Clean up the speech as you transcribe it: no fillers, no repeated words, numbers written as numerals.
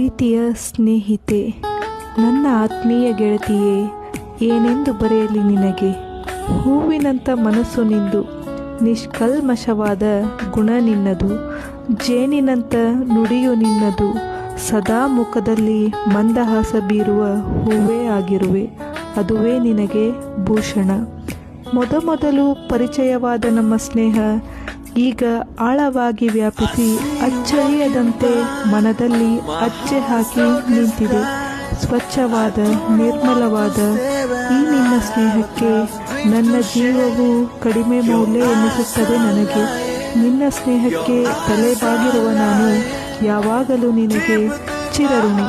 ಪ್ರೀತಿಯ ಸ್ನೇಹಿತೆ, ನನ್ನ ಆತ್ಮೀಯ ಗೆಳತಿಯೇ, ಏನೆಂದು ಬರೆಯಲಿ ನಿನಗೆ. ಹೂವಿನಂಥ ಮನಸ್ಸು ನಿಂದು, ನಿಷ್ಕಲ್ಮಶವಾದ ಗುಣ ನಿನ್ನದು. ಜೇನಿನಂಥ ನುಡಿಯು ನಿನ್ನದು, ಸದಾ ಮುಖದಲ್ಲಿ ಮಂದಹಾಸ ಬೀರುವ ಹೂವೇ ಆಗಿರುವೆ. ಅದುವೇ ನಿನಗೆ ಭೂಷಣ. ಮೊದಮೊದಲು ಪರಿಚಯವಾದ ನಮ್ಮ ಸ್ನೇಹ ಈಗ ಆಳವಾಗಿ ವ್ಯಾಪಿಸಿ ಅಚ್ಚಳಿಯದಂತೆ ಮನದಲ್ಲಿ ಅಚ್ಚೆ ಹಾಕಿ ನಿಂತಿದೆ. ಸ್ವಚ್ಛವಾದ ನಿರ್ಮಲವಾದ ಈ ನಿನ್ನ ಸ್ನೇಹಕ್ಕೆ ನನ್ನ ಜೀವವು ಕಡಿಮೆ ಮೌಲ್ಯ ಎನ್ನಿಸುತ್ತದೆ ನನಗೆ. ನಿನ್ನ ಸ್ನೇಹಕ್ಕೆ ತಲೆಬಾಗಿರುವ ನಾನು ಯಾವಾಗಲೂ ನಿನಗೆ ಚಿರಋಣಿ.